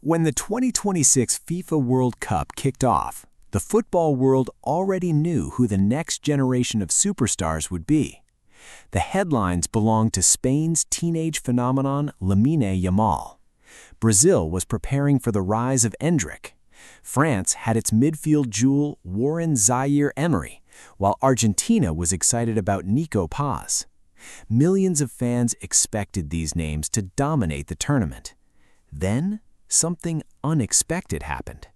When the 2026 FIFA World Cup kicked off, the football world already knew who the next generation of superstars would be. The headlines belonged to Spain's teenage phenomenon Lamine Yamal. Brazil was preparing for the rise of Endrick. France had its midfield jewel Warren Zaïre-Emery, while Argentina was excited about Nico Paz. Millions of fans expected these names to dominate the tournament. Then, something unexpected happened.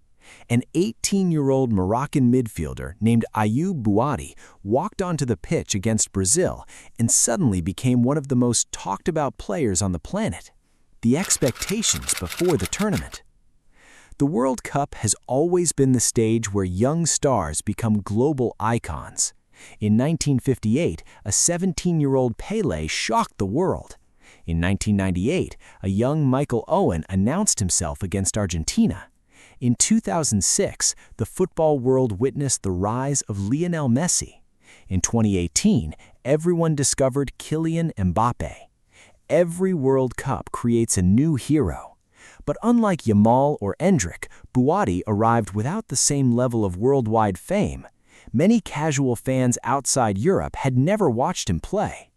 An 18-year-old Moroccan midfielder named Ayyoub Bouaddi walked onto the pitch against Brazil and suddenly became one of the most talked-about players on the planet. The expectations before the tournament. The World Cup has always been the stage where young stars become global icons. In 1958, a 17-year-old Pelé shocked the world. In 1998, a young Michael Owen announced himself against Argentina. In 2006, the football world witnessed the rise of Lionel Messi. In 2018, everyone discovered Kylian Mbappé. Every World Cup creates a new hero. But unlike Yamal or Endrick, Bouaddi arrived without the same level of worldwide fame. Many casual fans outside Europe had never watched him play.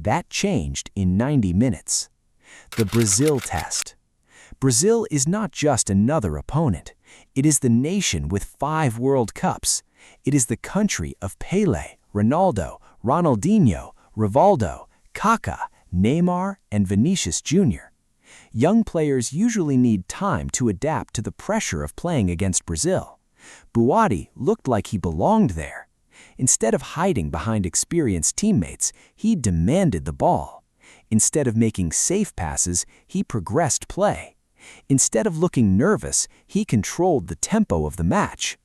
That changed in 90 minutes. The Brazil test. Brazil is not just another opponent. It is the nation with 5 World Cups. It is the country of Pelé, Ronaldo, Ronaldinho, Rivaldo, Kaká, Neymar, and Vinicius Jr. Young players usually need time to adapt to the pressure of playing against Brazil. Bouaddi looked like he belonged there. Instead of hiding behind experienced teammates, he demanded the ball. Instead of making safe passes, he progressed play. Instead of looking nervous, he controlled the tempo of the match.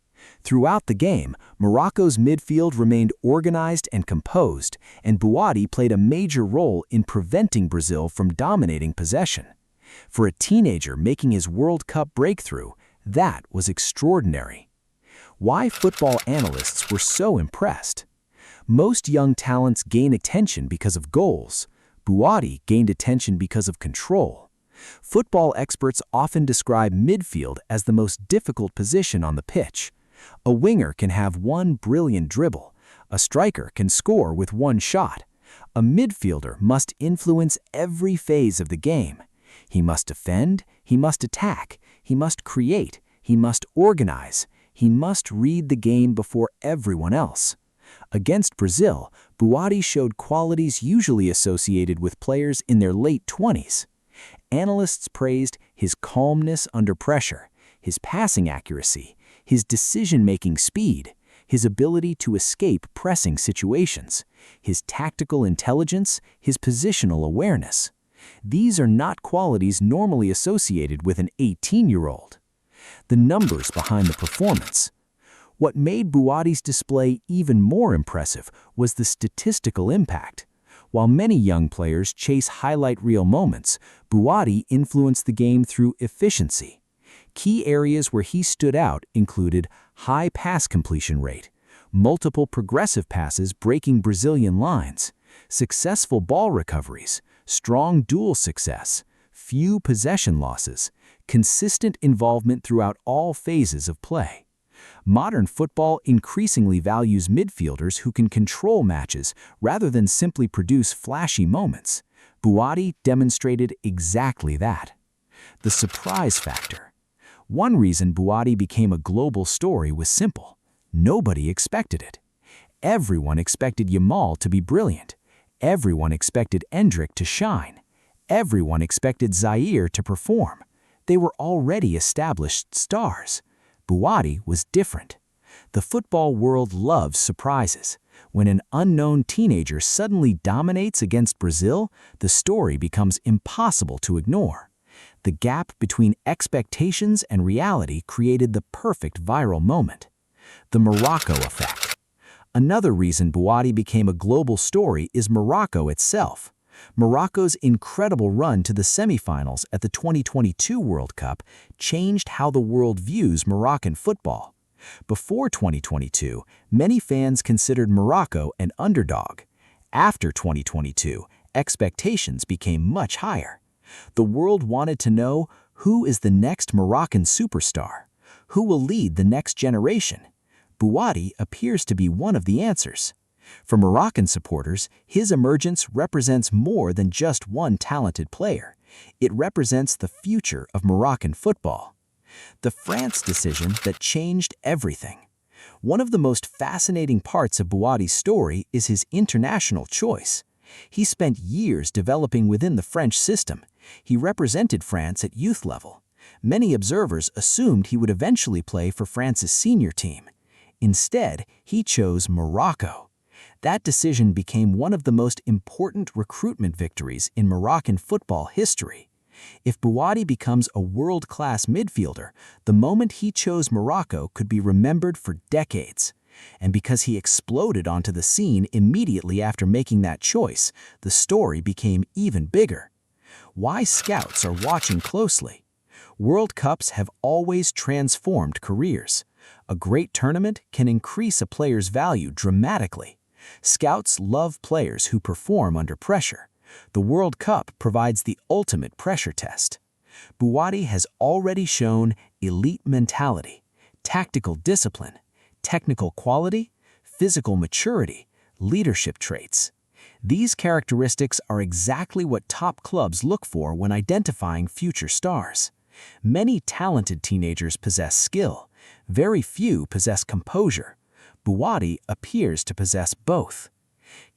Throughout the game, Morocco's midfield remained organized and composed, and Bouaddi played a major role in preventing Brazil from dominating possession. For a teenager making his World Cup breakthrough, that was extraordinary. Why football analysts were so impressed? Most young talents gain attention because of goals. Bouaddi gained attention because of control. Football experts often describe midfield as the most difficult position on the pitch. A winger can have one brilliant dribble. A striker can score with one shot. A midfielder must influence every phase of the game. He must defend, he must attack, he must create, he must organize. He must read the game before everyone else. Against Brazil, Bouaddi showed qualities usually associated with players in their late 20s. Analysts praised his calmness under pressure, his passing accuracy, his decision-making speed, his ability to escape pressing situations, his tactical intelligence, his positional awareness. These are not qualities normally associated with an 18-year-old. The numbers behind the performance. What made Bouaddi's display even more impressive was the statistical impact. While many young players chase highlight reel moments, Bouaddi influenced the game through efficiency. Key areas where he stood out included high pass completion rate, multiple progressive passes breaking Brazilian lines, successful ball recoveries, strong duel success, few possession losses, consistent involvement throughout all phases of play. Modern football increasingly values midfielders who can control matches rather than simply produce flashy moments. Bouaddi demonstrated exactly that. The surprise factor. One reason Bouaddi became a global story was simple. Nobody expected it. Everyone expected Yamal to be brilliant. Everyone expected Endrick to shine. Everyone expected Zaïre to perform. They were already established stars. Bouaddi was different. The football world loves surprises. When an unknown teenager suddenly dominates against Brazil, the story becomes impossible to ignore. The gap between expectations and reality created the perfect viral moment. The Morocco effect. Another reason Bouaddi became a global story is Morocco itself. Morocco's incredible run to the semifinals at the 2022 World Cup changed how the world views Moroccan football. Before 2022, many fans considered Morocco an underdog. After 2022, expectations became much higher. The world wanted to know Who is the next Moroccan superstar? Who will lead the next generation? Bouaddi appears to be one of the answers. For Moroccan supporters, his emergence represents more than just one talented player. It represents the future of Moroccan football. The France decision that changed everything. One of the most fascinating parts of Bouaddi's story is his international choice. He spent years developing within the French system. He represented France at youth level. Many observers assumed he would eventually play for France's senior team. Instead, he chose Morocco. That decision became one of the most important recruitment victories in Moroccan football history. If Bouaddi becomes a world-class midfielder, the moment he chose Morocco could be remembered for decades. And because he exploded onto the scene immediately after making that choice, the story became even bigger. Why scouts are watching closely. World Cups have always transformed careers. A great tournament can increase a player's value dramatically. Scouts love players who perform under pressure. The World Cup provides the ultimate pressure test. Bouaddi has already shown elite mentality, tactical discipline, technical quality, physical maturity, leadership traits. These characteristics are exactly what top clubs look for when identifying future stars. Many talented teenagers possess skill. Very few possess composure. Bouaddi appears to possess both.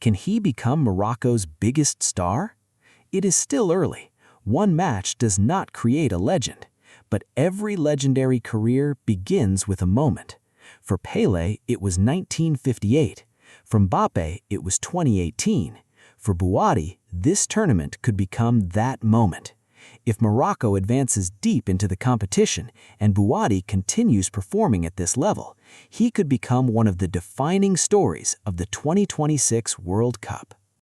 Can he become Morocco's biggest star? It is still early. One match does not create a legend, but every legendary career begins with a moment. For Pelé, it was 1958. For Mbappé, it was 2018. For Bouaddi, this tournament could become that moment. If Morocco advances deep into the competition and Bouaddi continues performing at this level, he could become one of the defining stories of the 2026 World Cup.